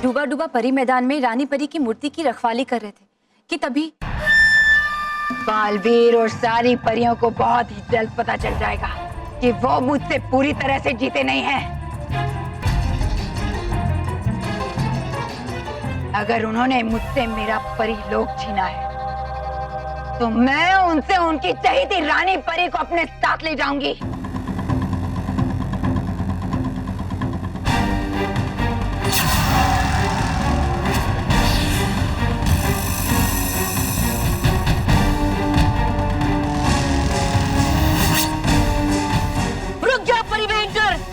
डूबा डूबा परी मैदान में रानी परी की मूर्ति की रखवाली कर रहे थे कि तभी बालवीर और सारी परियों को बहुत ही जल्द पता चल जाएगा कि वो मुझसे पूरी तरह से जीते नहीं हैं। अगर उन्होंने मुझसे मेरा परी लोक छीना है तो मैं उनसे उनकी चहेती रानी परी को अपने साथ ले जाऊंगी। रुक जा परी भयंकर।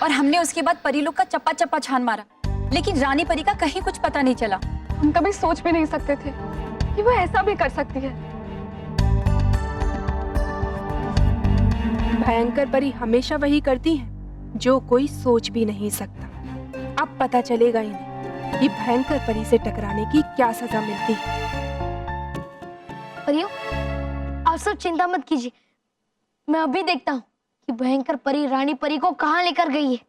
और हमने उसके बाद परी लोग का चप्पा चप्पा छान मारा, लेकिन रानी परी का कहीं कुछ पता नहीं चला। हम कभी सोच भी नहीं सकते थे कि वो ऐसा भी कर सकती है। भयंकर परी हमेशा वही करती हैं जो कोई सोच भी नहीं सकता। अब पता चलेगा इन्हें कि भयंकर परी से टकराने की क्या सजा मिलती है। परियों, आप सब चिंता मत कीजिए, मैं अभी देखता हूँ कि भयंकर परी रानी परी को कहाँ लेकर गई है।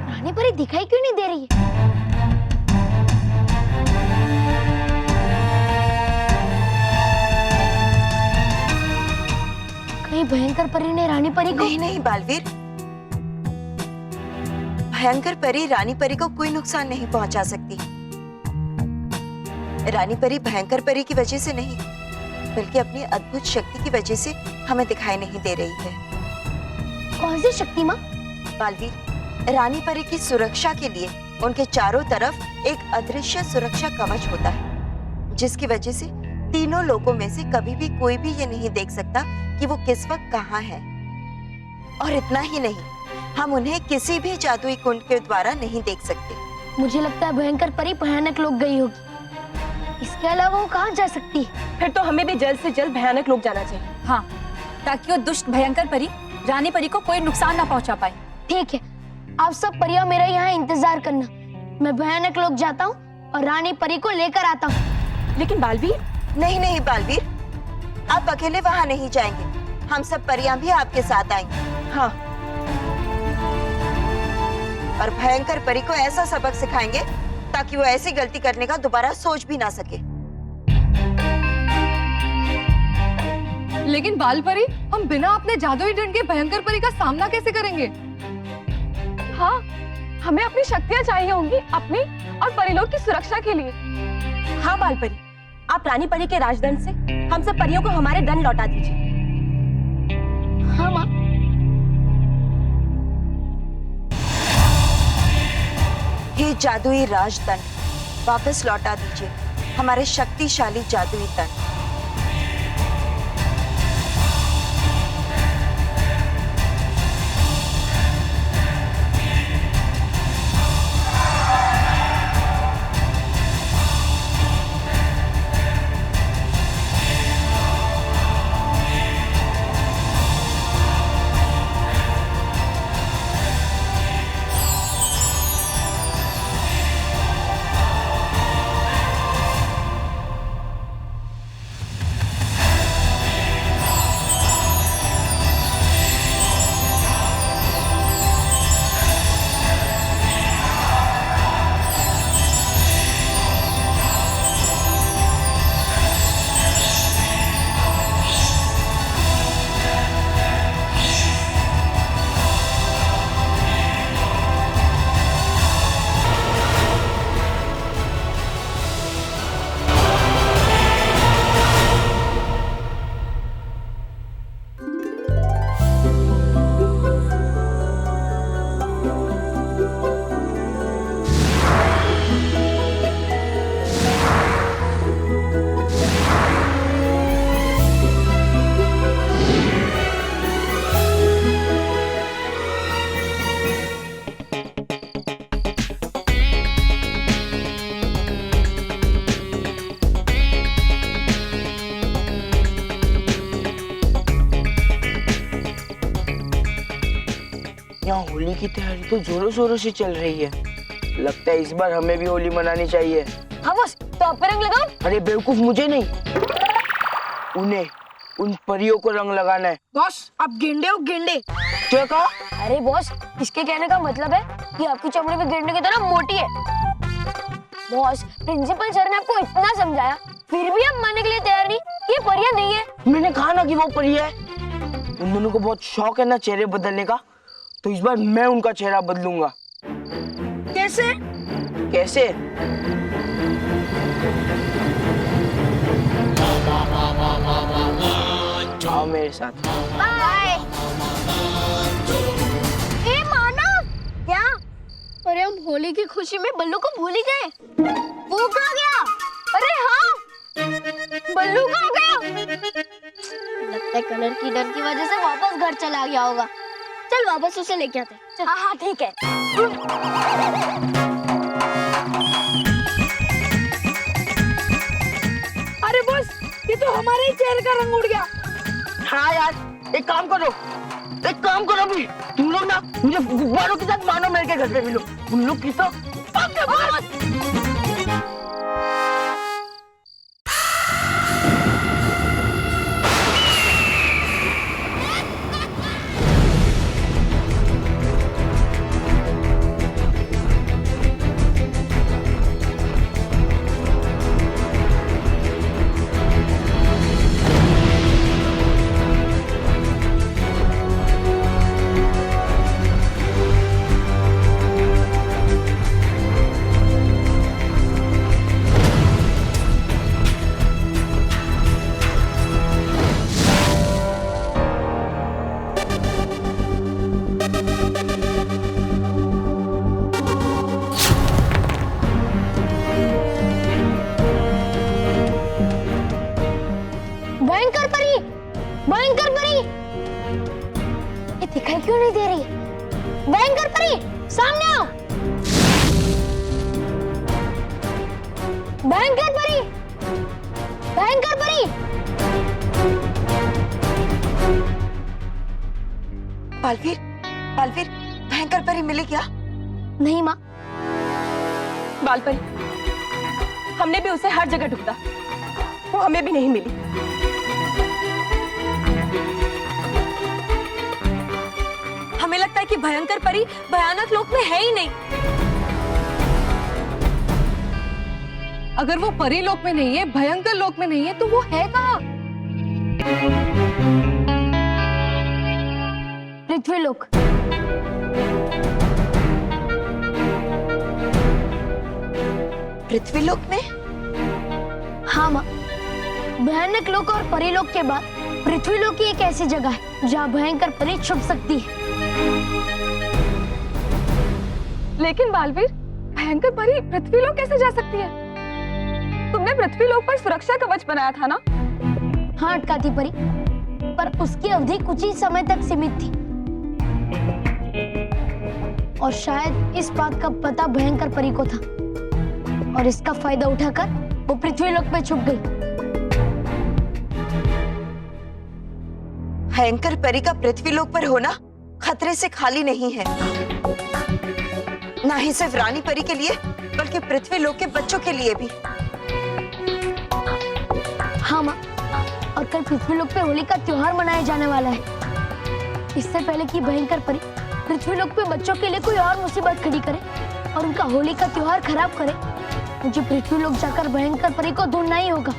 रानी परी दिखाई क्यों नहीं दे रही है? कहीं भयंकर परी ने रानी परी को? नहीं नहीं बालवीर, भयंकर परी रानी परी को कोई नुकसान नहीं पहुंचा सकती। रानी परी भयंकर परी की वजह से नहीं, बल्कि अपनी अद्भुत शक्ति की वजह से हमें दिखाई नहीं दे रही है। कौन सी शक्ति माँ? बालवीर, रानी परी की सुरक्षा के लिए उनके चारों तरफ एक अदृश्य सुरक्षा कवच होता है, जिसकी वजह से तीनों लोगों में से कभी भी कोई भी ये नहीं देख सकता कि वो किस वक्त कहाँ है। और इतना ही नहीं, हम उन्हें किसी भी जादुई कुंड के द्वारा नहीं देख सकते। मुझे लगता है भयंकर परी भयानक लोग गई होगी। इसके अलावा वो कहाँ जा सकती है? फिर तो हमें भी जल्द से जल्द भयानक लोग जाना चाहिए। हाँ, ताकि वो दुष्ट भयंकर परी रानी परी को कोई नुकसान ना पहुंचा पाए। ठीक है, आप सब परियां मेरा यहाँ इंतजार करना। मैं भयानक लोग जाता हूँ और रानी परी को लेकर आता हूँ। लेकिन बालवीर? नहीं नहीं बालवीर, आप अकेले वहाँ नहीं जाएंगे, हम सब परियां भी आपके साथ आएंगे। हाँ। और भयंकर परी को ऐसा सबक सिखाएंगे ताकि वो ऐसी गलती करने का दोबारा सोच भी ना सके। लेकिन बाल परी, हम बिना अपने जादुई डंड के भयंकर परी का सामना कैसे करेंगे? हाँ, हमें अपनी शक्तियाँ चाहिए होंगी अपनी और परिलोक की सुरक्षा के लिए। हाँ बाल परी, आप रानी परी के राजदंड से हम सब परियों को हमारे दंड लौटा दीजिए। हाँ माँ। ये जादुई राजदंड वापस लौटा दीजिए, हमारे शक्तिशाली जादुई दंड। यहाँ होली की तैयारी तो जोरों शोरों से चल रही है। लगता है इस बार हमें भी होली मनानी चाहिए। हाँ बॉस, तो आप पे रंग लगाओ। अरे बेवकूफ, मुझे नहीं, उन्हें, उन परियों को रंग लगाना है। बॉस आप गेंडे हो, गेंडे। क्या कहा? अरे बॉस, इसके कहने का मतलब है कि आपकी चमड़ी भी गेंडे की तरह मोटी है। बॉस, प्रिंसिपल सर ने आपको इतना समझाया, फिर भी आप मानने के लिए तैयार नहीं कि ये परियां नहीं है। मैंने कहा ना कि वो परी है। उन दोनों को बहुत शौक है ना चेहरे बदलने का, तो इस बार मैं उनका चेहरा बदलूंगा। कैसे? कैसे? आओ मेरे साथ। बाय। ए मानव, क्या? अरे हम होली की खुशी में बल्लू को भूल ही गए। वो कहाँ गया? अरे हाँ, बल्लू कहाँ गया? लगता है कलर की डर की वजह से वापस घर चला गया होगा। चल वापस उसे लेके आते हैं। हाँ हाँ ठीक है। अरे बॉस, ये तो हमारे ही चेहरे का रंग उड़ गया। हाँ यार, एक काम करो भी, तुम लोग ना मुझे गुब्बारों के साथ मानो मेरे के घर पे मिलो। उन लोग की तो भयंकर परी, ये दिखाई क्यों नहीं दे रही? भयंकर परी, सामने आओ। भयंकर परी, भयंकर परी। बालवीर, बालवीर, भयंकर परी मिली क्या? नहीं माँ। बालपरी, हमने भी उसे हर जगह ढूंढा, वो हमें भी नहीं मिली। हमें लगता है कि भयंकर परी भयानक लोक में है ही नहीं। अगर वो परी लोक में नहीं है, भयंकर लोक में नहीं है, तो वो है कहाँ? पृथ्वी लोक। पृथ्वी लोक में? हाँ माँ, भयानक लोक और परी लोक के बाद पृथ्वी लोक ही एक ऐसी जगह है जहाँ भयंकर परी छुप सकती है। लेकिन बालवीर, भयंकर परी पृथ्वी लोक कैसे जा सकती है? तुमने पृथ्वी लोक पर सुरक्षा कवच बनाया था ना? हाँ अटकाती परी, पर उसकी अवधि कुछ ही समय तक सीमित थी और शायद इस बात का पता भयंकर परी को था और इसका फायदा उठाकर वो पृथ्वी लोक में छुप गई। भयंकर परी का पृथ्वी लोक पर होना खतरे से खाली नहीं है, ना ही सिर्फ रानी परी के लिए बल्कि पृथ्वी लोक के बच्चों के लिए भी। हाँ माँ, और कल पृथ्वी लोक पे होली का त्योहार मनाया जाने वाला है। इससे पहले कि भयंकर परी पृथ्वी लोक पे बच्चों के लिए कोई और मुसीबत खड़ी करे और उनका होली का त्योहार खराब करे, मुझे पृथ्वी लोक जाकर भयंकर परी को ढूंढना ही होगा।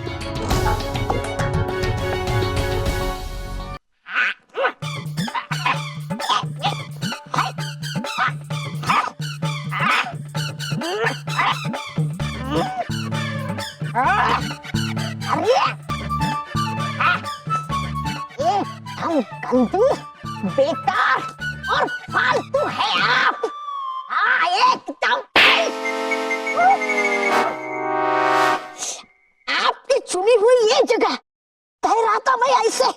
बेकार और फालतू है आप। एकदम आपकी चुनी हुई ये जगह कह रहा था मैं ऐसे।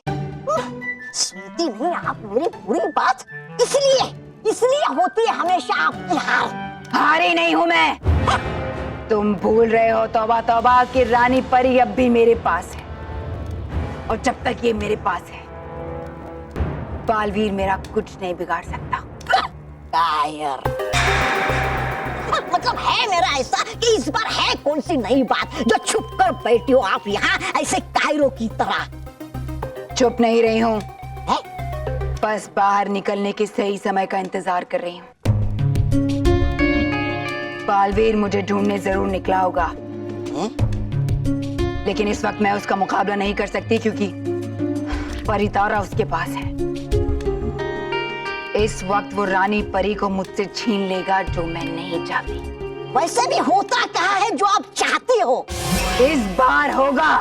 सुनती नहीं आप मेरी पूरी बात, इसलिए होती है हमेशा आपकी हार। हारी नहीं हूं मैं। तुम भूल रहे हो तौबा तौबा कि रानी परी अब भी मेरे पास है और जब तक ये मेरे पास है बालवीर मेरा कुछ नहीं बिगाड़ सकता। कायर। मतलब है मेरा ऐसा कि इस बार है कौन सी नई बात जो छुप कर बैठी हो आप यहाँ ऐसे कायरों की तरह? चुप नहीं रही हूँ, है? बस बाहर निकलने के सही समय का इंतजार कर रही हूँ। बालवीर मुझे ढूंढने जरूर निकला होगा, लेकिन इस वक्त मैं उसका मुकाबला नहीं कर सकती क्योंकि परितारा उसके पास है। इस वक्त वो रानी परी को मुझसे छीन लेगा जो मैं नहीं चाहती। वैसे भी होता क्या है जो आप चाहती हो? इस बार होगा,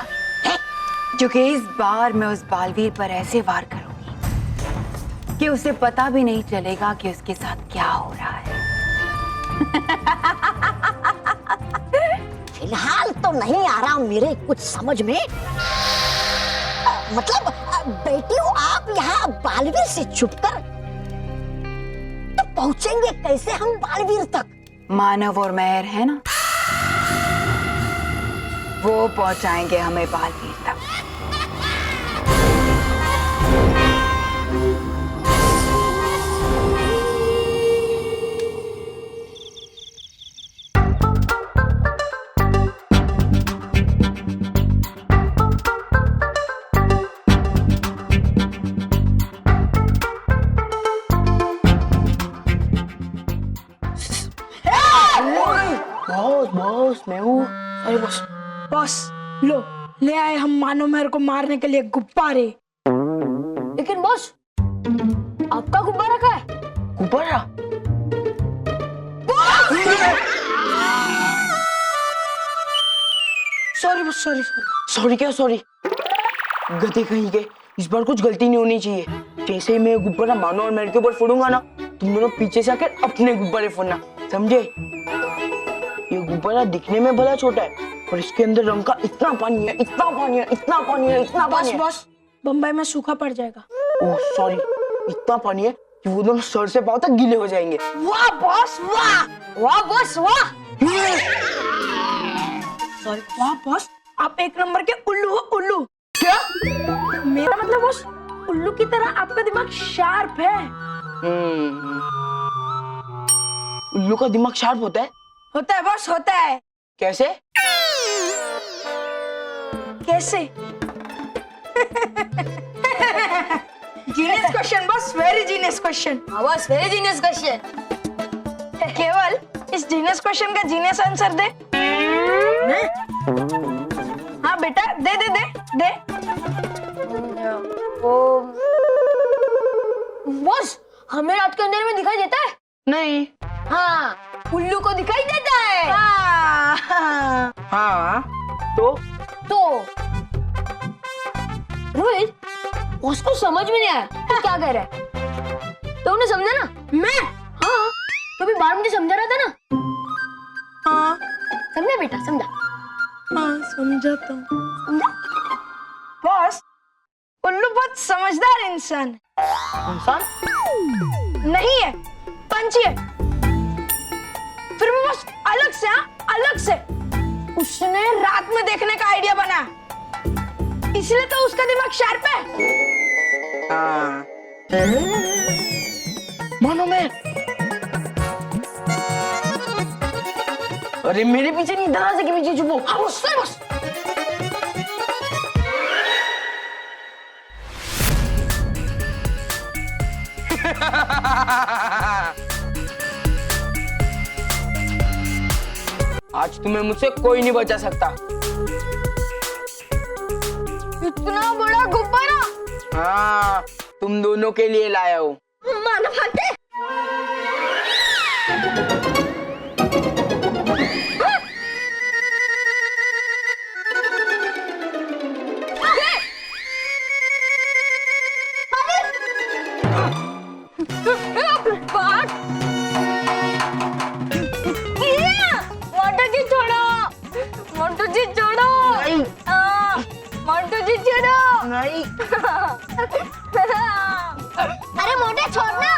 क्योंकि इस बार मैं उस बालवीर पर ऐसे वार करूंगी कि उसे पता भी नहीं चलेगा कि उसके साथ क्या हो रहा है। फिलहाल तो नहीं आ रहा मेरे कुछ समझ में। मतलब बेटी हो आप यहाँ बालवीर से छुपकर, तो पहुंचेंगे कैसे हम बालवीर तक? मानव और मेहर है ना, वो पहुंचाएंगे हमें बालवीर तक। बॉस मैं हूँ। अरे बॉस। बॉस लो, ले आए हम मानो मेहर को मारने के लिए गुब्बारे। लेकिन बॉस, आपका गुब्बारा कहाँ है? गुब्बारा? Sorry boss, sorry sorry. Sorry क्या सॉरी? गधे कहीं के, इस बार कुछ गलती नहीं होनी चाहिए। जैसे ही मैं गुब्बारा मानो और मेरे के ऊपर फोड़ूंगा ना, तुम दोनों पीछे से आकर अपने गुब्बारे फोड़ना, समझे? ये गुब्बारा दिखने में भला छोटा है, पर इसके अंदर रंग का इतना पानी है, इतना पानी है, इतना पानी है, इतना बॉस पानी है। बॉस, बम्बई में सूखा पड़ जाएगा। ओह सॉरी, इतना पानी है कि वो दोनों सर से पांव तक गीले हो जाएंगे। वाह बॉस वाह, वाह बॉस वाह। सॉरी, वाह बॉस, आप एक नंबर के उल्लू हो, उल्लू। क्या? मेरा मतलब बॉस, उल्लू की तरह आपका दिमाग शार्प है। उल्लू का दिमाग शार्प होता है? होता है बॉस, होता है। कैसे? कैसे? Genius question boss, very genius question. हाँ बॉस, वेरी जीनियस क्वेश्चन। केवल इस जीनियस क्वेश्चन का जीनियस आंसर दे। हाँ बेटा, दे दे दे दे। बॉस, हमें रात के अंधेरे में दिखाई देता है? नहीं। हाँ, उल्लू को दिखाई देता है। हाँ तो रोहित, बॉस को समझ में नहीं आया तो क्या कह रहा है? तो उन्हें समझा ना? मैं? हाँ, तो भी बार मुझे समझा रहा था ना? हाँ समझा बेटा, समझा? हाँ समझाता हूँ। समझा? बॉस, उल्लू बहुत समझदार इंसान इंसान नहीं है, पंछी है। फिर भी बस अलग से, हाँ अलग से उसने रात में देखने का आइडिया बना, इसलिए तो उसका दिमाग शार्प है। मानो मैं, अरे मेरे पीछे नहीं, दरवाजे के पीछे छुपो। हाँ बस, बस। आज तुम्हें मुझसे कोई नहीं बचा सकता। इतना बड़ा गुब्बारा हाँ, तुम दोनों के लिए लाया हूँ। मानव भागते। मोटू जी छोड़ो, मोटू जी छोड़ो, नहीं मोटू जी छोड़ो। नहीं। अरे मोटे छोड़ना।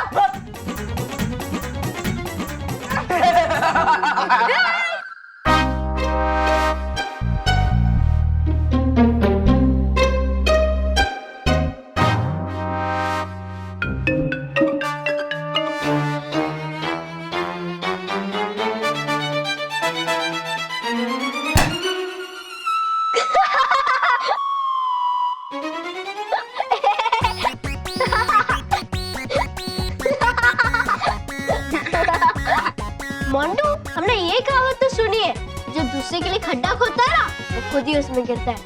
ये कहावत तो सुनी है, जो दूसरे के लिए खड्डा खोदता है ना, वो खुद ही उसमें गिरता है।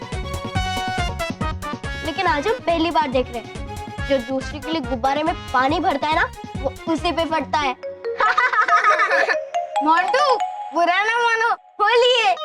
लेकिन आज हम पहली बार देख रहे हैं, जो दूसरे के लिए गुब्बारे में पानी भरता है ना, वो उसी पे फटता है। मोंटू, बुरा ना मानो, होली है।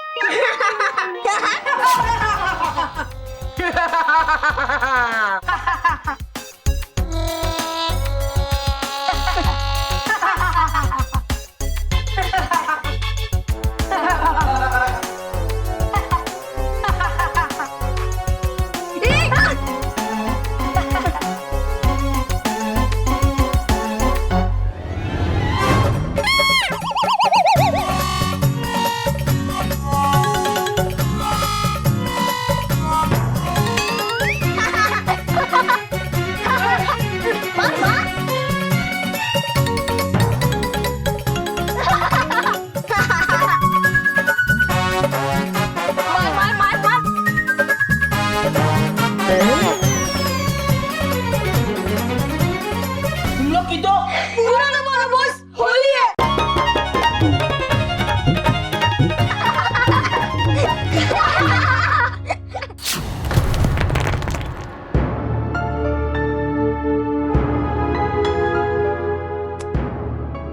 तुम लोग की तो बुरा ना मानो बॉस, होली है।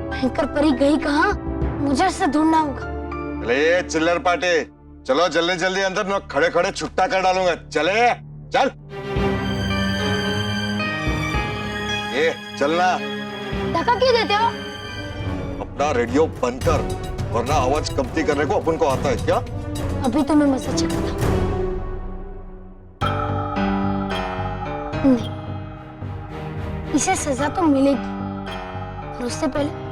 भयंकर परी गई कहाँ? मुझे उसे ढूंढना होगा। चले चिल्लर पाटे, चलो जल्दी जल्दी अंदर, न खड़े खड़े छुट्टा कर डालूंगा। चले चल, ये चलना। धक्का क्यों देते हो? अपना रेडियो बंद कर, वरना आवाज कमती करने को अपन को आता है क्या? अभी तो मैं मजा चखा था। नहीं, इसे सजा तो मिलेगी, और उससे पहले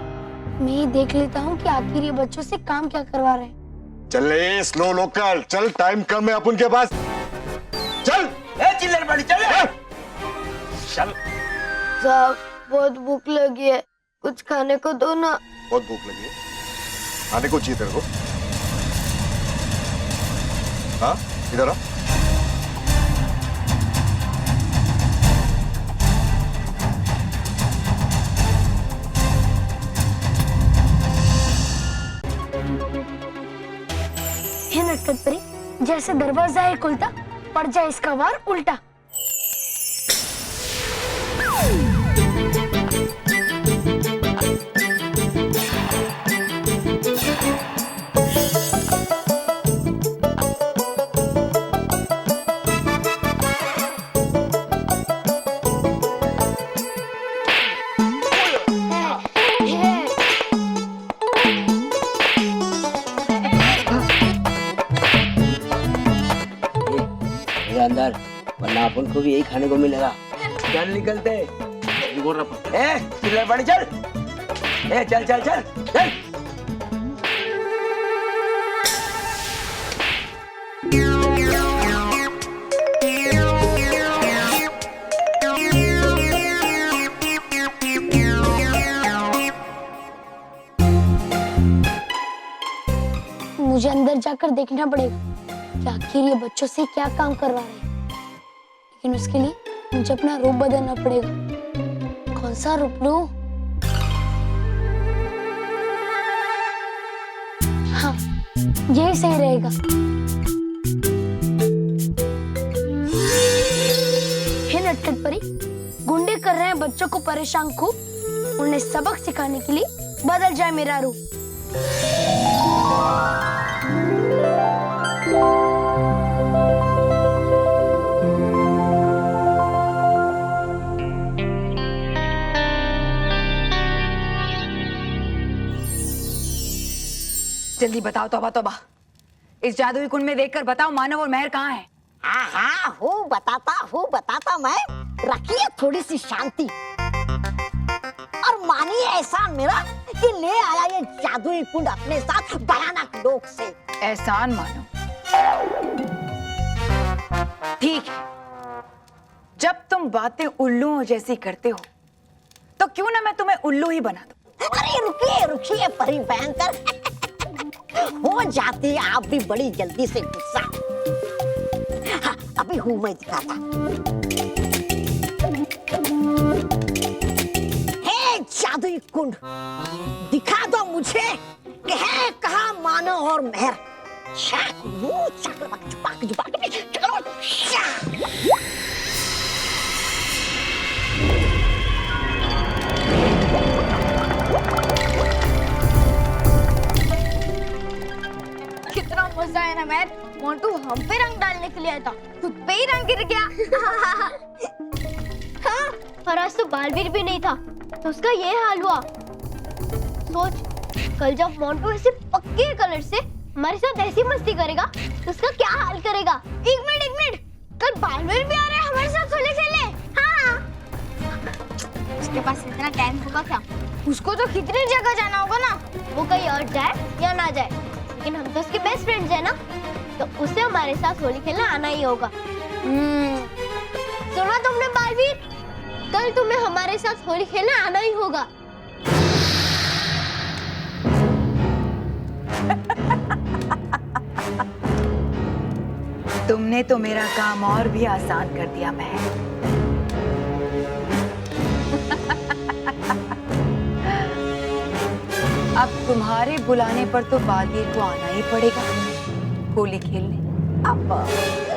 मैं ये देख लेता हूँ कि आखिर ये बच्चों से काम क्या करवा रहे हैं। चले स्लो लोकल, चल टाइम कम है अपन के पास। चल चिल्लर बड़ी चल चल। साहब, बहुत भूख लगी है, कुछ खाने को दो ना। बहुत भूख लगी है, खाने को चाहिए तेरे को? हाँ, इधर आ। हे नटखट परी, जैसे दरवाजा है खुलता, पड़ जाए इसका वार उल्टा। अंदर, वरना अपन को भी यही खाने को मिलेगा। चल निकलते। ए चिल्लर बड़ी चल, ए चल चल चल चल। मुझे अंदर जाकर देखना पड़ेगा कि आखिर ये बच्चों से क्या काम करवा रहे हैं। लेकिन उसके लिए मुझे अपना रूप बदलना पड़ेगा। कौन सा रूप लूं? हाँ, यही सही रहेगा। हे नटखट परी, गुंडे कर रहे हैं बच्चों को परेशान खूब, उन्हें सबक सिखाने के लिए बदल जाए मेरा रूप। जल्दी बताओ तौबा तौबा, इस जादुई कुंड में देखकर बताओ मानव और महर कहाँ है? हाँ हूँ बताता मैं। रखिए थोड़ी सी शांति और मानिए एहसान मेरा कि ले आया ये जादुई कुंड अपने साथ भयानक लोक से। एहसान मानो। ठीक है, जब तुम बातें उल्लुओं जैसी करते हो तो क्यों ना मैं तुम्हें उल्लू ही बना दूं। अरे रुकिए परी भयंकर, हो जाती है आप भी बड़ी जल्दी से गुस्सा। हाँ, अभी हूँ मैं दिखाता। हे जादुई कुंड, दिखा दो मुझे कि है कहाँ मानो और मेहर। कितना मजा है ना मैर। मोंटू हम पे रंग डालने के लिए आया था, खुद पे ही रंग गिर गया। हाँ, और आज तो बालवीर भी नहीं था तो उसका ये हाल हुआ। सोच, कल जब मोंटू ऐसे पक्के कलर से हमारे साथ ऐसी मस्ती करेगा तो उसका क्या हाल करेगा। एक मिनट, कल बालवीर भी आ रहा है हमारे साथ होली खेलने। हाँ, उसके पास इतना टाइम होगा क्या? उसको तो कितनी जगह जाना होगा ना, वो कहीं और जाए या ना जाए, लेकिन हम तो उसके बेस्ट फ्रेंड्स हैं ना, तो उसे हमारे साथ होली खेलने आना ही होगा। सुना तुमने बालवीर, कल तुम्हें हमारे साथ होली खेलने आना ही होगा। तुमने तो मेरा काम और भी आसान कर दिया महर। अब तुम्हारे बुलाने पर तो बालवीर को आना ही पड़ेगा होली खेलने। अब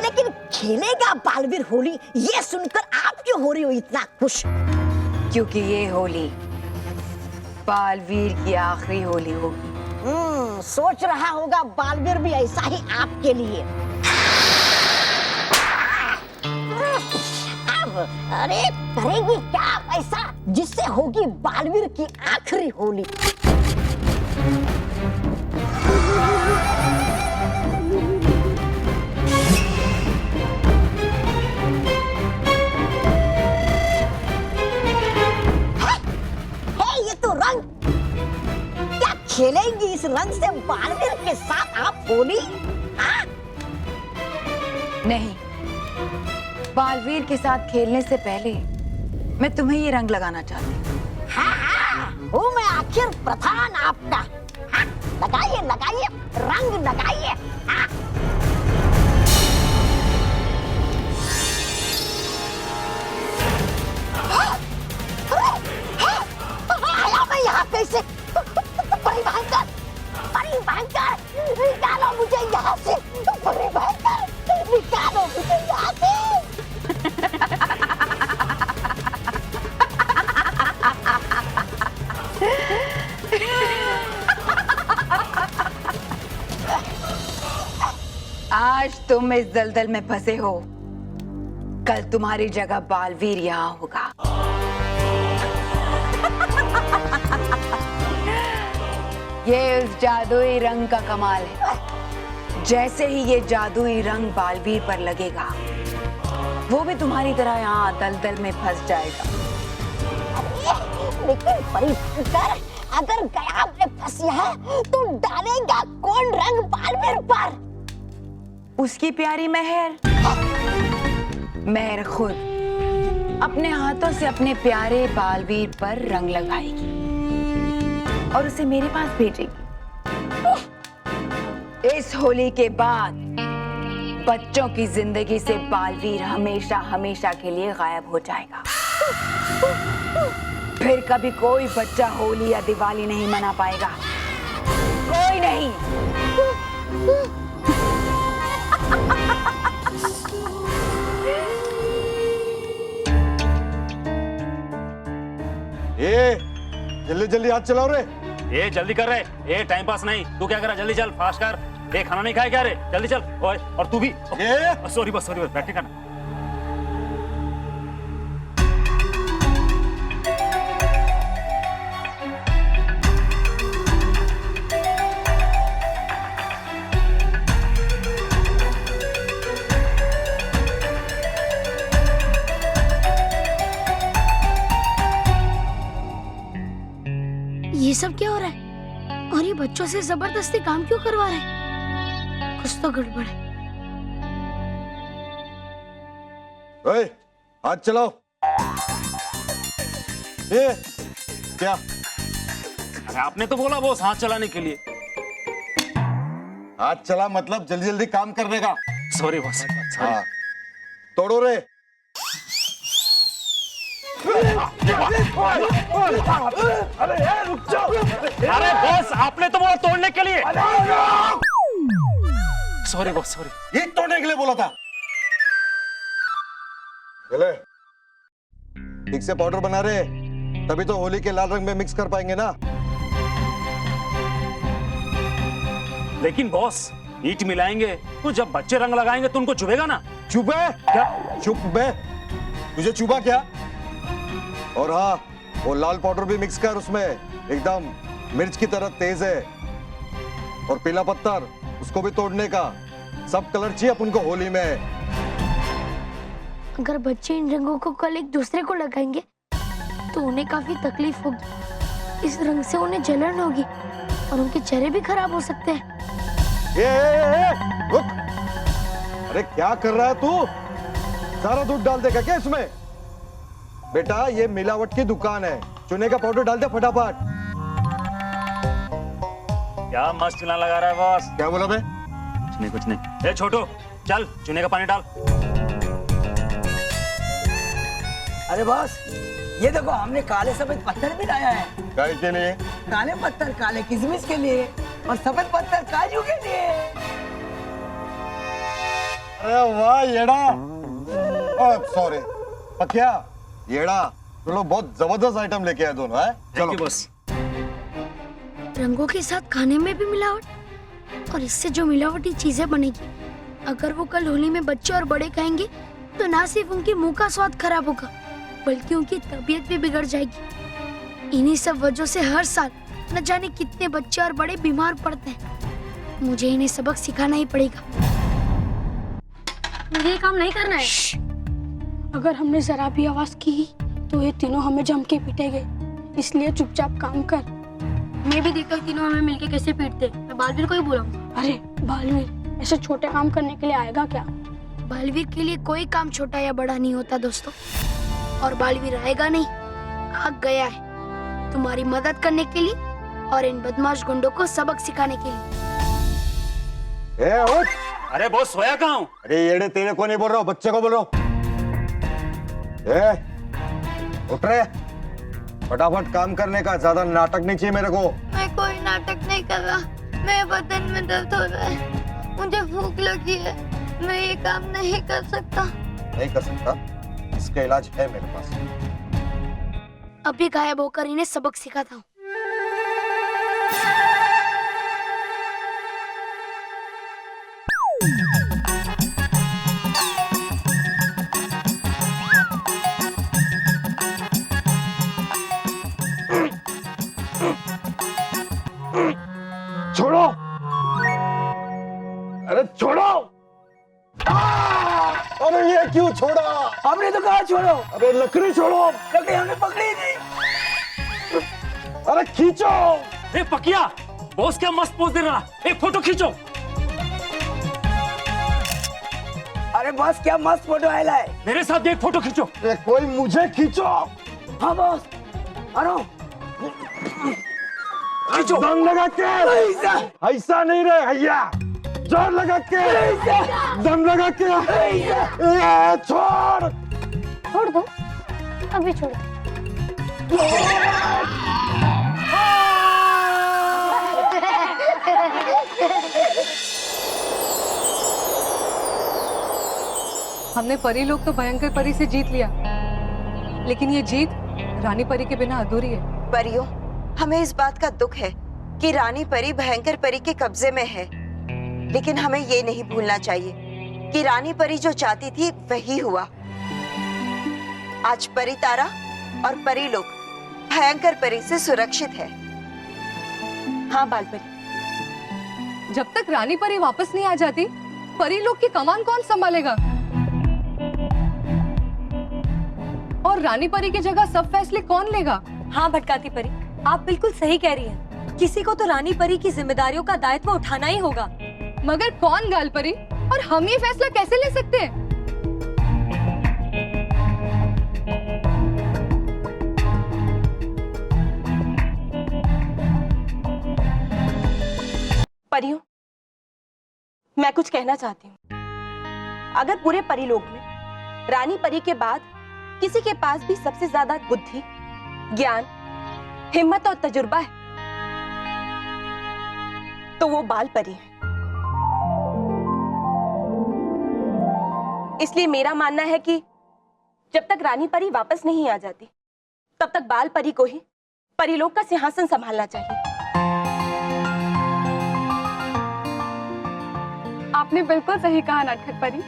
लेकिन खेलेगा बालवीर होली, ये सुनकर आप क्यों हो रही हो इतना खुश? क्योंकि ये होली बालवीर की आखिरी होली होगी। सोच रहा होगा बालवीर भी ऐसा ही आपके लिए। अब अरे करेगी क्या आप ऐसा जिससे होगी बालवीर की आखिरी होली? ये तो रंग, क्या खेलेंगी इस रंग से बालवीर के साथ आप होली? नहीं, बालवीर के साथ खेलने से पहले मैं तुम्हें ये रंग लगाना चाहती हूँ। हूँ मैं आखिर प्रधान आपका। लगाइए लगाइए, रंग लगाइए। आया मैं यहाँ कैसे? बड़ी भयंकर, निकालो मुझे यहाँ से। बड़ी भयंकर, निकालो मुझे यहाँ से। आज तुम इस दलदल में फंसे हो, कल तुम्हारी जगह बालवीर यहाँ होगा। ये उस जादुई रंग का कमाल है। जैसे ही ये जादुई रंग बालवीर पर लगेगा, वो भी तुम्हारी तरह यहाँ दलदल में फंस जाएगा। लेकिन परिवार अगर गया में फंसी है तो डालेगा कौन रंग बालवीर पर? उसकी प्यारी महर। महर खुद अपने हाथों से अपने प्यारे बालवीर पर रंग लगाएगी और उसे मेरे पास भेजेगी। इस होली के बाद बच्चों की जिंदगी से बालवीर हमेशा हमेशा के लिए गायब हो जाएगा। फिर कभी कोई बच्चा होली या दिवाली नहीं मना पाएगा, कोई नहीं। जल्दी जल्दी हाथ चलाओ रे। ये जल्दी कर रहे, ये टाइम पास नहीं। तू क्या कर रहा? जल्दी चल, फास्ट कर। ये खाना नहीं खाए क्या रे? जल्दी चल। ओए, और तू भी। सॉरी बस, बैठ करना। ये सब क्या हो रहा है? और ये बच्चों से जबरदस्ती काम क्यों करवा रहे हैं? कुछ तो गड़बड़ है। ओए, हाथ चलाओ। ये क्या? अरे आपने तो बोला बॉस हाथ चलाने के लिए। हाथ चला मतलब जल्दी जल्दी काम करने का। Sorry boss. हाँ, तोड़ो रे। अरे बॉस, आपने तो बोला तोड़ने के लिए। Sorry boss, sorry. ये तोड़ने के लिए बोला था। चले, ठीक से पाउडर बना रहे, तभी तो होली के लाल रंग में मिक्स कर पाएंगे ना। लेकिन बॉस, ईंट मिलाएंगे तो जब बच्चे रंग लगाएंगे तो उनको चुभेगा ना। चुप है क्या? चुप बे, तुझे चुभा क्या? और हाँ, वो लाल पाउडर भी मिक्स कर उसमें, एकदम मिर्च की तरह तेज है। और पीला पत्थर, उसको भी तोड़ने का। सब कलर चाहिए अपन को होली में। अगर बच्चे इन रंगों को कल एक दूसरे को लगाएंगे तो उन्हें काफी तकलीफ होगी। इस रंग से उन्हें जलन होगी और उनके चेहरे भी खराब हो सकते हैं। रुक। अरे क्या कर रहा है तू? सारा दूध डाल देगा क्या इसमें? बेटा, ये मिलावट की दुकान है, चूने का पाउडर डाल दे फटाफट। क्या मस्त चूना लगा रहा है बॉस। क्या बोला बे? कुछ नहीं। ए छोटू, चल चूने का पानी डाल। अरे बॉस, ये देखो हमने काले सफेद पत्थर भी लाया है। काय के लिए? काले पत्थर काले किशमिश के लिए और सफेद पत्थर काजू के लिए। अरे वाह येड़ा, सॉरी पक्या, येड़ा, तुम लोग बहुत जबरदस्त आइटम लेके आए दोनों। है चलो बस। रंगों के साथ खाने में भी मिलावट, और इससे जो मिलावटी चीजें बनेगी, अगर वो कल होली में बच्चे और बड़े खाएंगे तो ना सिर्फ उनके मुंह का स्वाद खराब होगा बल्कि उनकी तबीयत भी बिगड़ जाएगी। इन्हीं सब वजहों से हर साल न जाने कितने बच्चे और बड़े बीमार पड़ते हैं। मुझे इन्हें सबक सिखाना ही पड़ेगा। मुझे ये काम नहीं करना है। अगर हमने जरा भी आवाज की तो ये तीनों हमें जम के पीटेंगे, इसलिए चुपचाप काम कर। मैं भी देखता हूँ तीनों हमें मिलके कैसे पीटते। मैं बालवीर को ही बुलाऊंगा। अरे बालवीर ऐसे छोटे काम करने के लिए आएगा क्या? बालवीर के लिए कोई काम छोटा या बड़ा नहीं होता दोस्तों, और बालवीर आएगा नहीं, आ गया है तुम्हारी मदद करने के लिए और इन बदमाश गुंडों को सबक सिखाने के लिए। उठ। अरे बॉस, सोया कहाँ हूँ? अरे येड़े, तेरे को नहीं बोल रहा हूँ, बच्चे को बोल रहा हूँ। उठ रहे, फटाफट काम करने का, ज्यादा नाटक नहीं चाहिए मेरे को। मैं कोई नाटक नहीं कर रहा, मेरे बदन में दर्द हो रहा है, मुझे भूख लगी है, मैं ये काम नहीं कर सकता। नहीं कर सकता? इसका इलाज है मेरे पास। अभी गायब होकर इन्हें सबक सिखाता हूँ। छोड़ो, अरे छोड़ो। अरे ये क्यों छोड़ा? हमने तो कहा छोड़ो। अरे लकड़ी छोड़ो। लकड़ी हमने पकड़ी नहीं। अरे खींचो। ए पकिया, बॉस क्या मस्त पोज दे रहा, एक फोटो खींचो। अरे बॉस, क्या मस्त फोटो आया है। मेरे साथ भी एक फोटो खींचो। कोई मुझे खींचो। हाँ बॉस, अरे खींचो। दम लगा के। ऐसा नहीं रहे भैया, जोर लगा के, दम लगा के। छोड़। छोड़ दो, अभी छोड़। हमने परी लोग तो भयंकर परी से जीत लिया, लेकिन ये जीत रानी परी के बिना अधूरी है। परियों, हमें इस बात का दुख है कि रानी परी भयंकर परी के कब्जे में है, लेकिन हमें ये नहीं भूलना चाहिए कि रानी परी जो चाहती थी वही हुआ। आज परी तारा और परी लोग भयंकर परी से सुरक्षित है। हाँ बालपरी, जब तक रानी परी वापस नहीं आ जाती, परी लोग की कमान कौन संभालेगा? और रानी परी की जगह सब फैसले कौन लेगा? हाँ भटकाती परी, आप बिल्कुल सही कह रही हैं। किसी को तो रानी परी की जिम्मेदारियों का दायित्व उठाना ही होगा। मगर कौन गाल परी? और हम ये फैसला कैसे ले सकते हैं? परियों, मैं कुछ कहना चाहती हूँ। अगर पूरे परीलोक में रानी परी के बाद किसी के पास भी सबसे ज्यादा बुद्धि, ज्ञान, हिम्मत और तजुर्बा है तो वो बाल परी है। इसलिए मेरा मानना है कि जब तक रानी परी वापस नहीं आ जाती तब तक बाल परी को ही परीलोक का सिंहासन संभालना चाहिए। आपने बिल्कुल सही कहा नटखट परी।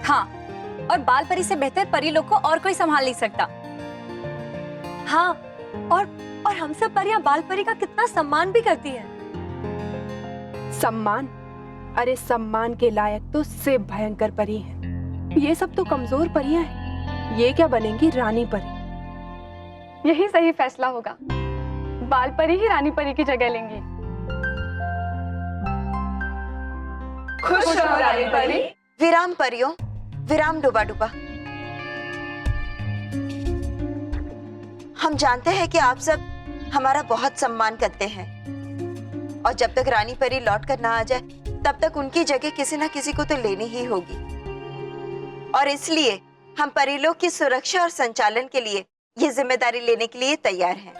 हाँ, और बाल परी से बेहतर परी लोग को और कोई संभाल नहीं सकता। हाँ, और हम सब परियां बाल परी का कितना सम्मान भी करती हैं। सम्मान? अरे सम्मान के लायक तो सिर्फ भयंकर परी हैं। ये सब तो कमजोर परियां हैं। ये क्या बनेंगी रानी परी। यही सही फैसला होगा। बाल परी ही रानी परी की जगह लेंगी। खुश हो रानी परी। विराम परियों, विराम डुबा डुबा। हम जानते हैं कि आप सब हमारा बहुत सम्मान करते हैं और जब तक रानी परी लौट कर ना आ जाए तब तक उनकी जगह किसी ना किसी को तो लेनी ही होगी। और इसलिए हम परीलोक की सुरक्षा और संचालन के लिए ये जिम्मेदारी लेने के लिए तैयार हैं।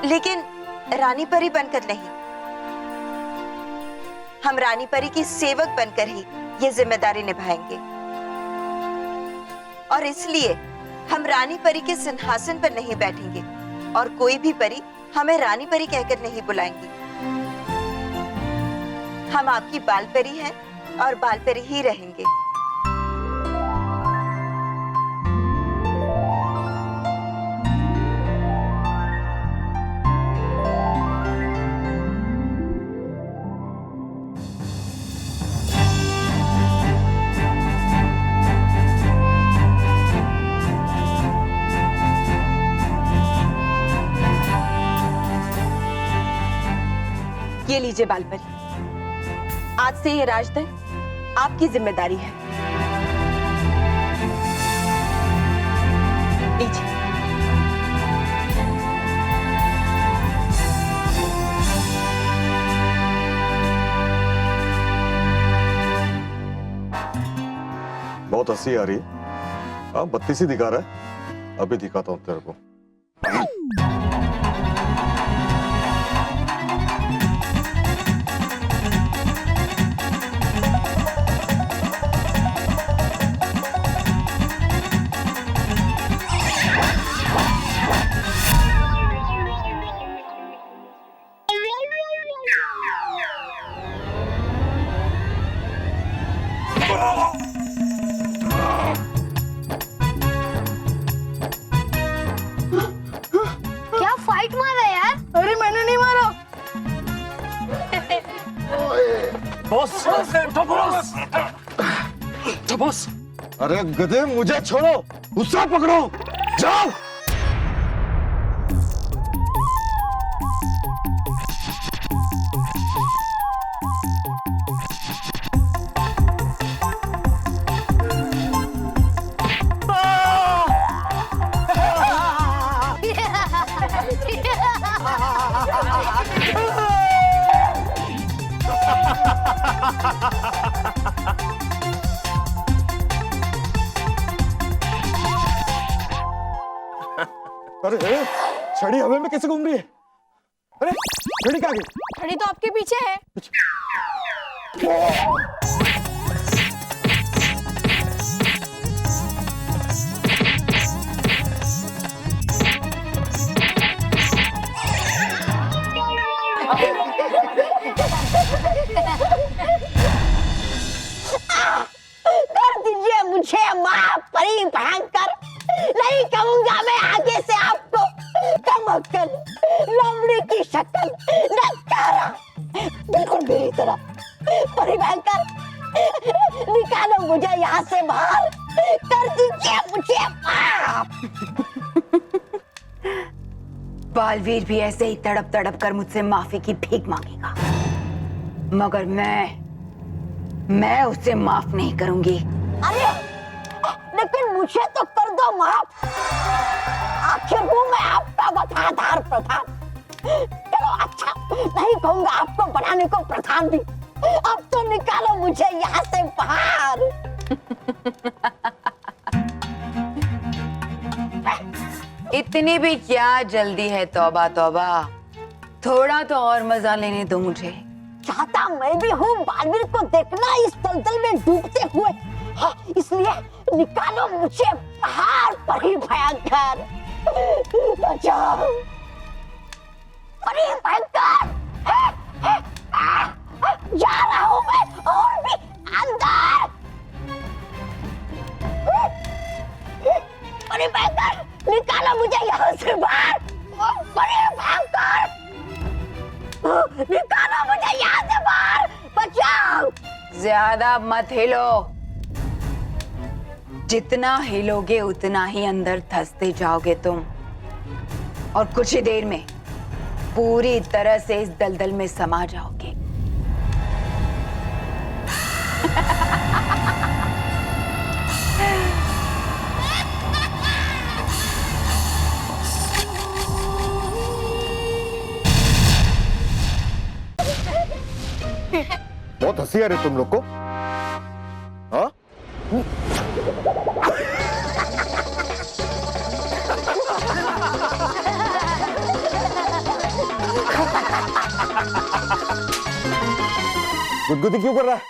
लेकिन रानी परी बनकर नहीं, हम रानी परी की सेवक बनकर ही ये जिम्मेदारी निभाएंगे। और इसलिए हम रानी परी के सिंहासन पर नहीं बैठेंगे और कोई भी परी हमें रानी परी कहकर नहीं बुलाएंगी। हम आपकी बाल परी हैं और बाल परी ही रहेंगे। ये लीजिए बाल परी, आज से ये राजदंड आपकी जिम्मेदारी है। लीजिए। बहुत हंसी आ रही है। हाँ, बत्तीस ही दिखा रहा है। अभी दिखाता हूँ तेरे को। क्या फाइट मारा यार? अरे मैंने नहीं मारा। Boss, boss. अरे गधे, मुझे छोड़ो, गुस्सा पकड़ो, जाओ। अरे छड़ी हवा में कैसे घूम रही है? अरे छड़ी कहाँ गई? छड़ी तो आपके पीछे है। कर दीजिए मुझे माफ परी भयंकर। नहीं कहूंगा मैं आगे से आपको कमक्कल, लोमड़ी की शक्ल, नकारा, बिल्कुल मेरी तरह। परी भयंकर, निकालो मुझे यहाँ से बाहर। कर दीजिए मुझे माफ। बालवीर भी ऐसे ही तड़प तड़प कर मुझसे माफी की भीख मांगेगा, मगर मैं उसे माफ नहीं करूंगी। अरे लेकिन मुझे तो कर दो माफ। आखिर हूँ मैं आपका वफादार प्रधान। चलो अच्छा, नहीं कहूंगा आपको बनाने को प्रधान भी। अब तो निकालो मुझे यहाँ से बाहर। इतनी भी क्या जल्दी है? तौबा तौबा, थोड़ा तो और मजा लेने दो मुझे। चाहता मैं भी हूँ बालवीर को देखना इस दलदल में डूबते हुए। हाँ, इसलिए निकालो मुझे बाहर परी भयंकर। बचाओ परी भयंकर। जा रहा हूँ मैं और भी अंदर। परी भयंकर निकालो मुझे यहाँ से बाहर। परी भयंकर निकालो मुझे यहाँ से बाहर। बचाओ। ज्यादा मत हिलो, जितना हिलोगे उतना ही अंदर धंसते जाओगे तुम, और कुछ ही देर में पूरी तरह से इस दलदल में समा जाओगे। बहुत हंसी आ रही तुम लोग को, हाँ? गुदगुदी क्यों कर रहा है?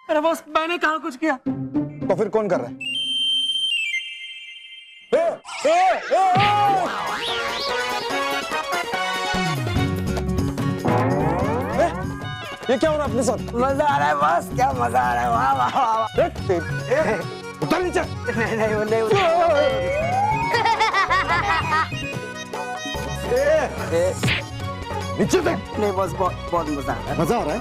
अरे बॉस, मैंने कहा कुछ किया? तो फिर कौन कर रहा है? ये क्या हो रहा है अपने साथ? मजा आ रहा है बॉस, क्या मजा आ रहा है। वाह वाह वाह। उतर नीचे। नहीं। नीचे देख। नहीं बॉस, बहुत मजा आ रहा है। मजा आ रहा है?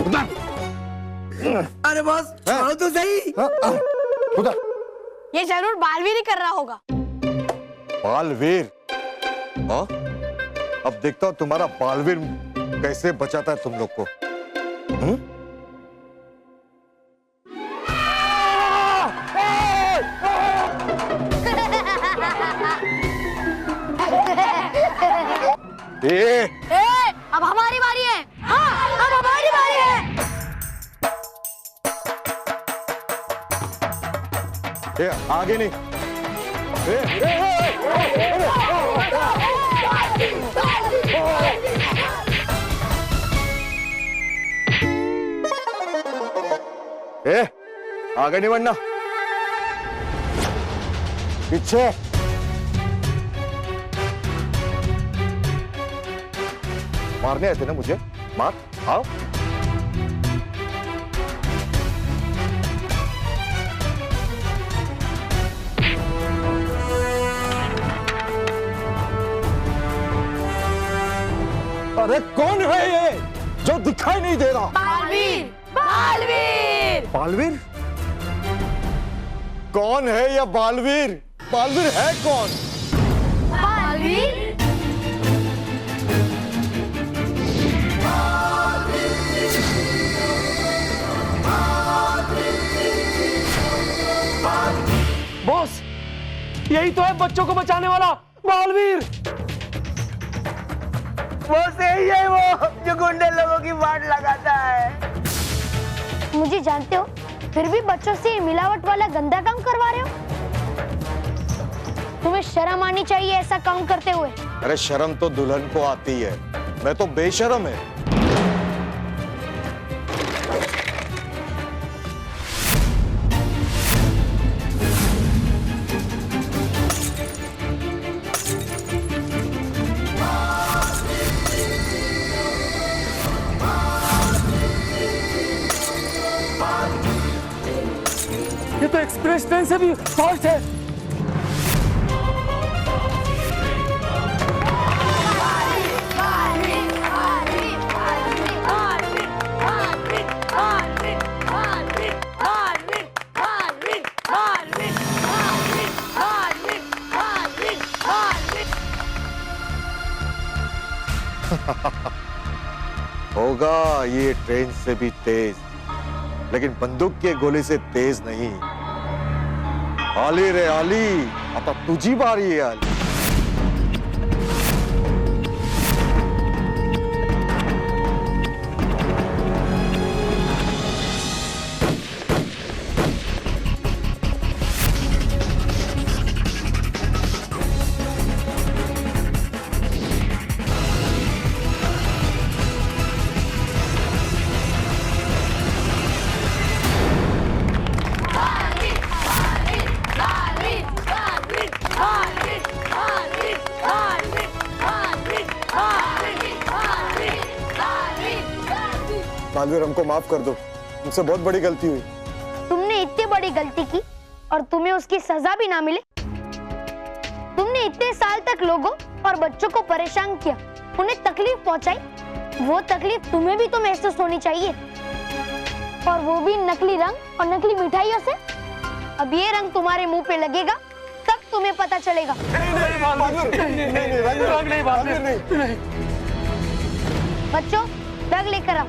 उतर। अरे बॉस, छोड़ो तो सही। उतर। ये जरूर बालवीर ही कर रहा होगा। बालवीर? हाँ? अब देखता हूँ तुम्हारा बालवीर कैसे बचाता है तुम लोग को। अब हमारी बारी है। हाँ, अब हमारी बारी है। आगे नहीं। आगे नहीं बढ़ना, पीछे। मारने आए थे ना मुझे? मार, आओ। अरे कौन है ये जो दिखाई नहीं दे रहा? बालवीर, बालवीर। बालवीर? कौन है ये बालवीर? बालवीर है कौन? बालवीर? बॉस, यही तो है बच्चों को बचाने वाला बालवीर। बॉस, यही है वो जो गुंडे लोगों की वाट लगाता है। मुझे जानते हो, फिर भी बच्चों से मिलावट वाला गंदा काम करवा रहे हो। तुम्हें शर्म आनी चाहिए ऐसा काम करते हुए। अरे शर्म तो दुल्हन को आती है, मैं तो बेशर्म है। ये तो एक्सप्रेस ट्रेन से भी फास्ट है। होगा ये ट्रेन से भी तेज, लेकिन बंदूक के गोले से तेज नहीं। आली रे आली, आता तुझी बारी है आली। बालवीर हमको माफ कर दो, मुझसे बहुत बड़ी गलती हुई। तुमने इतनी बड़ी गलती की और तुम्हें उसकी सजा भी ना मिले। तुमने इतने साल तक लोगों और बच्चों को परेशान किया, उन्हें तकलीफ पहुंचाई। वो तकलीफ तुम्हें भी तो महसूस होनी चाहिए, और वो भी नकली रंग और नकली मिठाइयों से। अब ये रंग तुम्हारे मुंह पे लगेगा तब तुम्हें पता चलेगा। बच्चों रंग लेकर आओ।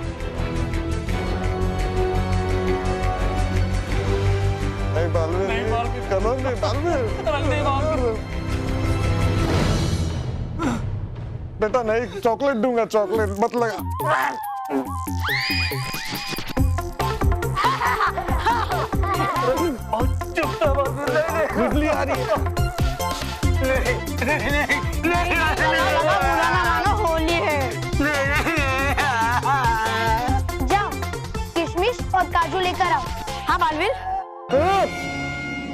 नहीं बालवीर, कमल नहीं बालवीर। बेटा नहीं, चॉकलेट दूंगा, चॉकलेट मत लगा। बिजली आ रही है। होली है। जाओ किशमिश और काजू लेकर आओ। हाँ बालवीर।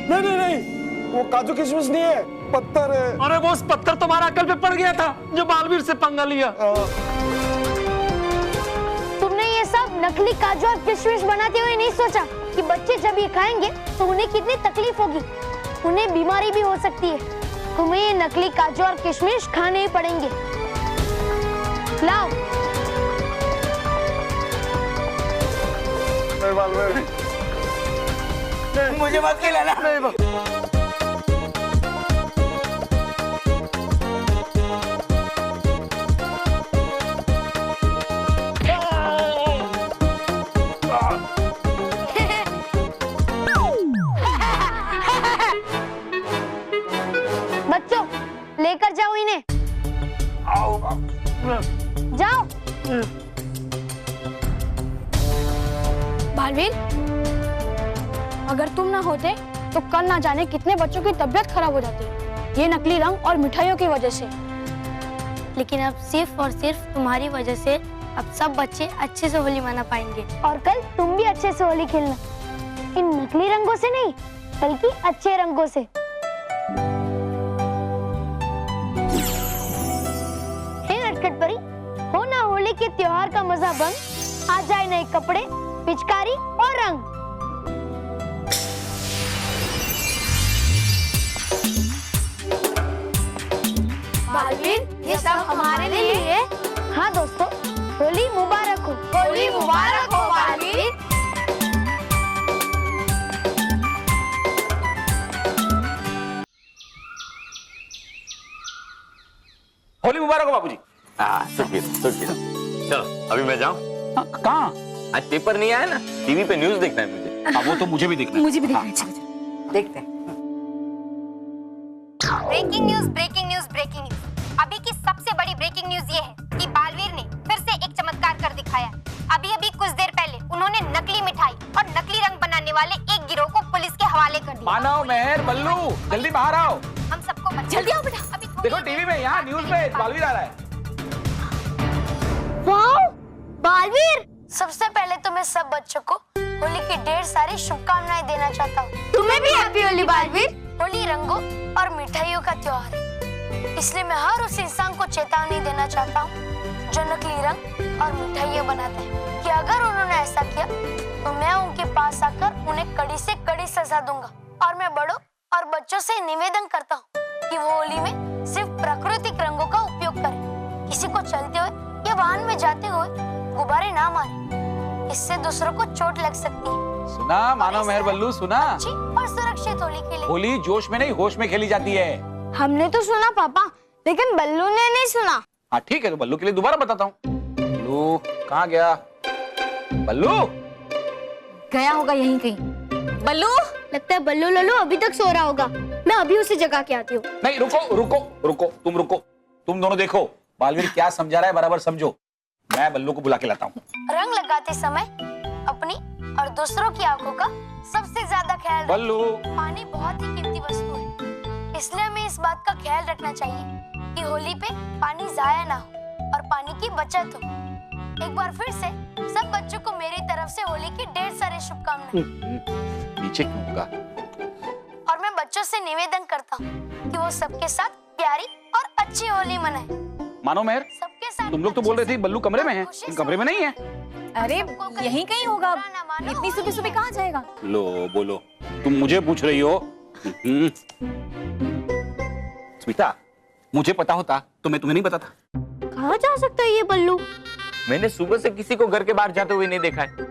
नहीं नहीं नहीं, वो काजू किशमिश नहीं है, पत्थर है। अरे वो उस पत्थर तुम्हारा अकल पे पड़ गया था जो बालवीर से पंगा लिया। तुमने ये सब नकली काजू और किशमिश बनाते हुए नहीं सोचा कि बच्चे जब ये खाएंगे तो उन्हें कितनी तकलीफ होगी, उन्हें बीमारी भी हो सकती है। तुम्हें ये नकली काजू और किशमिश खाने ही पड़ेंगे। लाओ। नहीं बालवीर, मुझे मत खिलाना। बच्चों लेकर जाओ इन्हें। जाओ। बालवीर, अगर तुम ना होते तो कल ना जाने कितने बच्चों की तबीयत खराब हो जाती, ये नकली रंग और मिठाइयों की वजह से। लेकिन अब सिर्फ और सिर्फ तुम्हारी वजह से अब सब बच्चे अच्छे से होली मना पाएंगे, और कल तुम भी अच्छे से होली खेलना, इन नकली रंगों से नहीं बल्कि अच्छे रंगों से। हे नटखट परी, हो ना होली के त्योहार का मजा बंद, आ जाए नए कपड़े, पिचकारी और रंग। बालवीर, ये सब हमारे लिए है। हाँ दोस्तों, होली मुबारक हो। होली मुबारक हो बालवीर। होली मुबारक हो बाबूजी। चलो अभी मैं जाऊं। कहाँ? आज पेपर नहीं आया ना, टीवी पे न्यूज़ देखना है मुझे। हाँ वो तो मुझे भी देखना है। मुझे भी देखना है। देखते हैं। Breaking news, breaking news, breaking news. अभी की सबसे बड़ी ब्रेकिंग न्यूज ये है कि बालवीर ने फिर से एक चमत्कार कर दिखाया। अभी कुछ देर पहले उन्होंने नकली मिठाई और नकली रंग बनाने वाले एक गिरोह को पुलिस के हवाले कर दिया। मानव, मेहर, बल्लू, जल्दी बाहर आओ। हम सबको जल्दी आओ बेटा। अभी देखो टीवी में, यहाँ न्यूज में बालवीर आ रहा है। वाओ, बालवीर! सबसे पहले तो मैं सब बच्चों को होली की ढेर सारी शुभकामनाएं देना चाहता हूँ। तुम्हें भी हैप्पी होली बालवीर। होली रंगों और मिठाइयों का त्योहार है, इसलिए मैं हर उस इंसान को चेतावनी देना चाहता हूँ जो नकली रंग और मिठाइयाँ बनाते हैं कि अगर उन्होंने ऐसा किया तो मैं उनके पास आकर उन्हें कड़ी से कड़ी सजा दूंगा। और मैं बड़ों और बच्चों से निवेदन करता हूँ कि वो होली में सिर्फ प्राकृतिक रंगों का उपयोग करें। किसी को चलते हुए या वाहन में जाते हुए गुब्बारे ना मारें, इससे दूसरों को चोट लग सकती है। सुना मानव, मेहर, बल्लू, सुना? अच्छी और सुरक्षित होली के लिए होली जोश में नहीं होश में खेली जाती है। हमने तो सुना पापा, लेकिन बल्लू ने नहीं सुना। हाँ ठीक है, तो बल्लू के लिए दोबारा बताता हूँ। बल्लू कहाँ गया? बल्लू गया होगा यहीं कहीं। बल्लू, लगता है बल्लू लल्लू अभी तक सो रहा होगा। मैं अभी उसे जगा के आती हूँ। नहीं, रुको रुको रुको, तुम रुको। तुम दोनों देखो बालवीर क्या समझा रहा है, बराबर समझो। मैं बल्लू को बुला के लाता हूँ। रंग लगाते समय अपनी और दूसरों की आंखों का सबसे ज्यादा ख्याल रखें। बल्लू, पानी बहुत ही कीमती वस्तु है, इसलिए हमें इस बात का ख्याल रखना चाहिए कि होली पे पानी जाया ना हो और पानी की बचत हो। एक बार फिर से सब बच्चों को मेरी तरफ से होली की ढेर सारी शुभकामनाएं। नीचे क्यों होगा? और मैं बच्चों से निवेदन करता हूँ कि वो सबके साथ प्यारी और अच्छी होली मनाएं। मानो मेहर, सबके तुम लोग तो बोल रहे थे बल्लू कमरे में है, कमरे में नहीं है। अरे यहीं कहीं होगा, इतनी सुबह सुबह कहाँ जाएगा? लो बोलो, तुम मुझे पूछ रही हो? स्मिता, मुझे पता होता तो मैं तुम्हें नहीं बताता। कहाँ जा सकता है ये बल्लू? मैंने सुबह से किसी को घर के बाहर जाते हुए नहीं देखा है।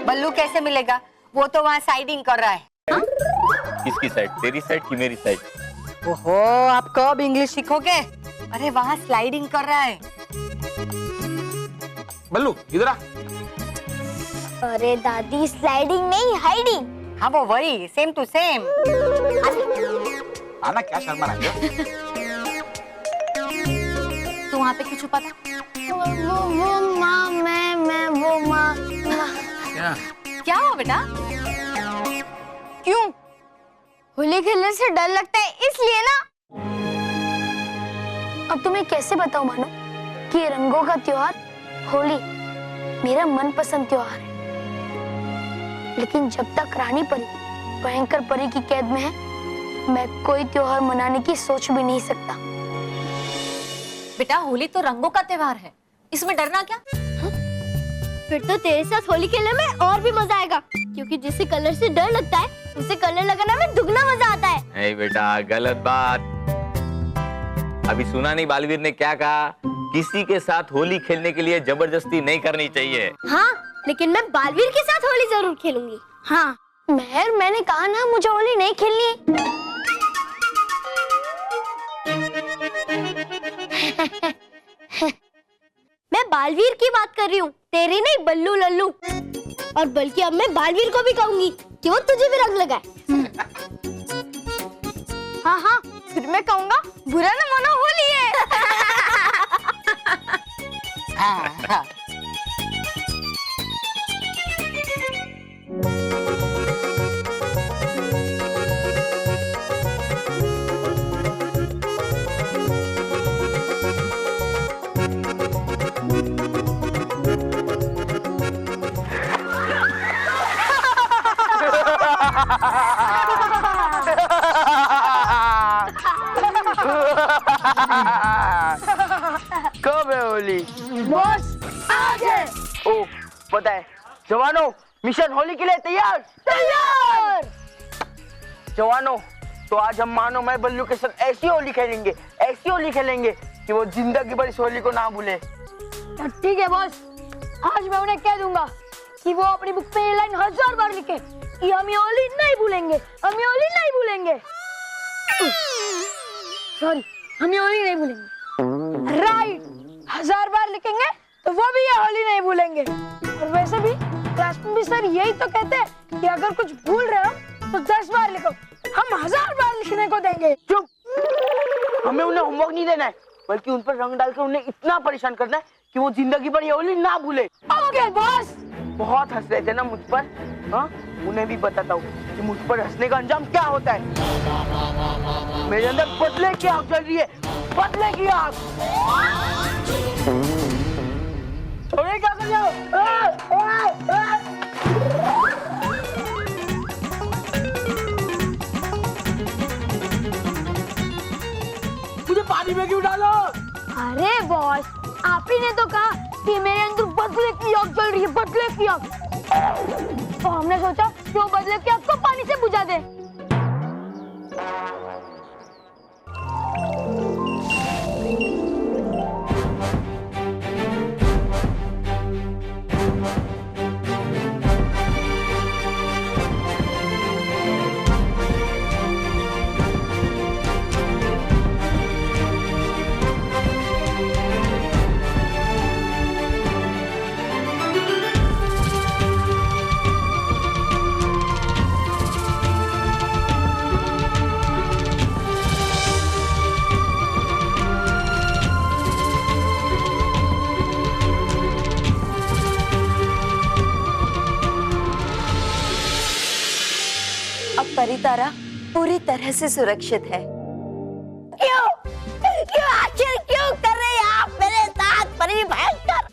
बल्लू कैसे मिलेगा? वो तो वहाँ साइडिंग कर रहा है। किसकी साइड? तेरी साइड की मेरी साइड? ओहो, आप कब इंग्लिश सीखोगे? अरे वहाँ स्लाइडिंग कर रहा है। बल्लू इधर आ। अरे दादी, स्लाइडिंग नहीं, हाइडिंग। हाँ वो वही, सेम टू सेम। आना, क्या शर्मा रही हो? तू वहाँ पे क्यों छुपा था? वो माँ, मैं वो माँ। क्या हुआ बेटा? क्यों? होली खेलने से डर लगता है इसलिए ना। अब तुम्हें कैसे बताऊं मानो कि रंगों का त्योहार होली मेरा मनपसंद त्योहार है, लेकिन जब तक रानी परी भयंकर परी की कैद में है, मैं कोई त्योहार मनाने की सोच भी नहीं सकता। बेटा होली तो रंगों का त्योहार है, इसमें डरना क्या? फिर तो तेरे साथ होली खेलने में और भी मजा आएगा, क्योंकि जिसे कलर से डर लगता है उसे कलर लगाने में दुगना मजा आता है। नहीं बेटा, गलत बात। अभी सुना नहीं बालवीर ने क्या कहा? किसी के साथ होली खेलने के लिए जबरदस्ती नहीं करनी चाहिए। हाँ, लेकिन मैं बालवीर के साथ होली जरूर खेलूंगी। हाँ महर, मैंने कहा ना मुझे होली नहीं खेलनी है। मैं बालवीर की बात कर रही हूँ, तेरी नहीं बल्लू लल्लू। और बल्कि अब मैं बालवीर को भी कहूंगी कि वो तुझे भी रंग लगाए। हाँ हाँ, फिर मैं कहूँगा बुरा न मानो, होली है। हाँ। कब है होली? बॉस आज है। ओ पता है। जवानों, मिशन होली के लिए तैयार? तैयार। जवानों, तो आज हम मानो मैं बल्लू के साथ ऐसी होली खेलेंगे, ऐसी होली खेलेंगे कि वो जिंदगी भर इस होली को ना भूले। ठीक है बॉस, आज मैं उन्हें कह दूंगा कि वो अपनी बुक पे ये लाइन 1000 बार लिखे कि हम ये होली नहीं भूलेंगे, हम ये होली नहीं भूलेंगे। सॉरी, हम ये होली नहीं भूलेंगे। राइट, 1000 बार लिखेंगे तो वो भी ये होली नहीं भूलेंगे। और वैसे भी क्लास में भी सर यही तो कहते हैं कि अगर कुछ भूल रहे हो तो 10 बार लिखो, हम 1000 बार लिखने को देंगे। चुप, हमें उन्हें होमवर्क नहीं देना है, बल्कि उन पर रंग डालकर उन्हें इतना परेशान करना है कि वो जिंदगी भर ये होली ना भूले। Okay boss. बहुत हंस रहे थे ना मुझ पर, हाँ? उन्हें भी बताता हूँ कि मुझ पर हंसने का अंजाम क्या होता है। मेरे अंदर बदले की आग चल रही है, बदले की आग। अरे क्या कर रहे हो? मुझे पानी में क्यों डालो? अरे बॉस, आप ही ने तो कहा कि मेरे अंदर बदले की आग चल रही है, बदले की आग। तो हमने सोचा कि वो बदले की आग को पानी से बुझा दे। परी तारा पूरी तरह से सुरक्षित है। क्यों? क्यों आखिर क्यों कर रहे हैं आप मेरे साथ परी भयंकर?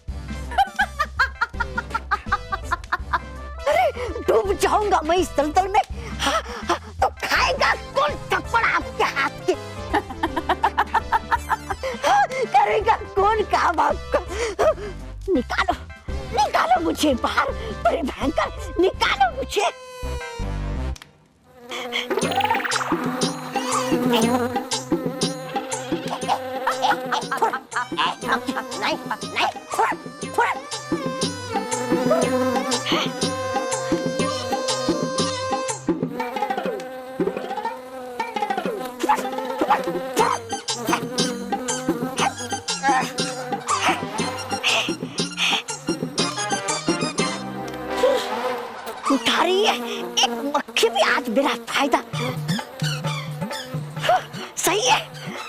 डूब जाऊंगा मैं इस दलदल में, हाँ, हाँ, तो खाएगा कौन थप्पड़ आपके हाथ के? हाँ, करेगा कौन काम आपका? निकालो, निकालो मुझे बाहर, बड़े भयंकर, निकालो मुझे। नहीं, नहीं, थोड़ा, उठा रही है एक मक्खी भी आज मेरा फायदा। सही है,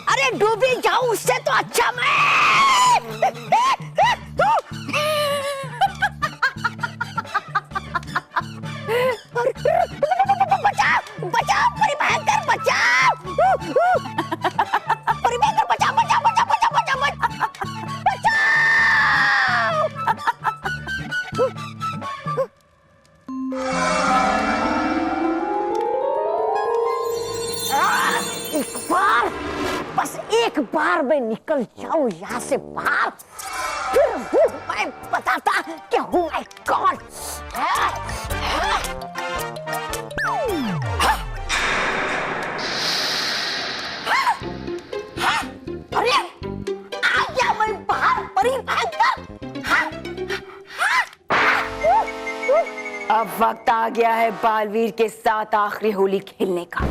अरे डूबी जाऊं उससे तो अच्छा मैं बचाओ, बचाओ, परिभयंकर बचाओ, परिभयंकर बचाओ, बचाओ, बचाओ, बचाओ, बचाओ, एक बार, बस एक बार मैं निकल जाऊं यहाँ से बाहर, फिर हूँ मैं बताता कि हूँ मैं कौन। अरे आ गया मैं बाहर, परिभयंकर। अब वक्त आ गया है बालवीर के साथ आखिरी होली खेलने का।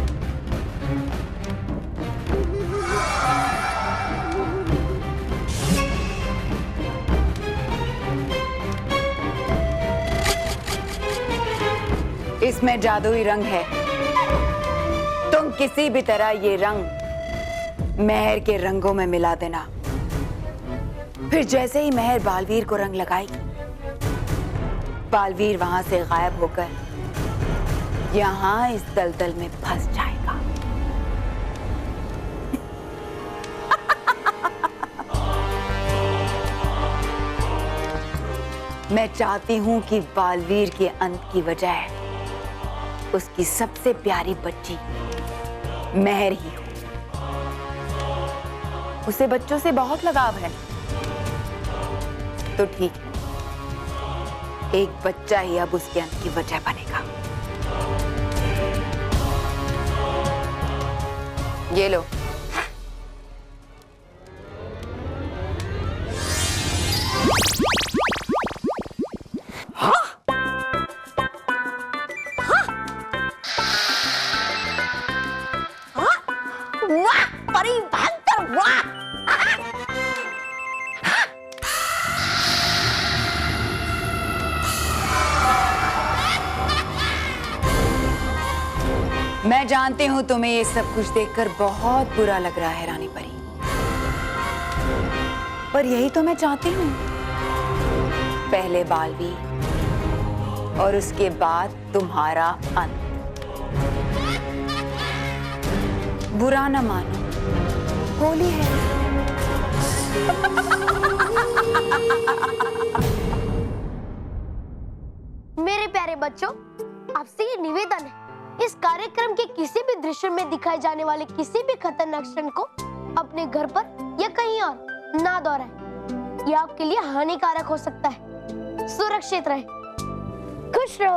इसमें जादुई रंग है, तुम किसी भी तरह ये रंग मेहर के रंगों में मिला देना। फिर जैसे ही मेहर बालवीर को रंग लगाएगी, बालवीर वहां से गायब होकर यहां इस दलदल में फंस जाएगा। मैं चाहती हूं कि बालवीर के अंत की वजह उसकी सबसे प्यारी बच्ची मेहर ही हो। उसे बच्चों से बहुत लगाव है, तो ठीक है, एक बच्चा ही अब उसके अंत की वजह बनेगा। ये लो। वाह, परिभयंकर, वाह। मैं जानती हूं तुम्हें ये सब कुछ देखकर बहुत बुरा लग रहा है रानी परी, पर यही तो मैं चाहती हूं। पहले बालवीर और उसके बाद तुम्हारा अंत। बुरा न मानो, होली है। मेरे प्यारे बच्चों, आपसे ये निवेदन है, इस कार्यक्रम के किसी भी दृश्य में दिखाए जाने वाले किसी भी खतरनाक क्षण को अपने घर पर या कहीं और ना दोहराएं। ये आपके लिए हानिकारक हो सकता है। सुरक्षित रहें, खुश रहो।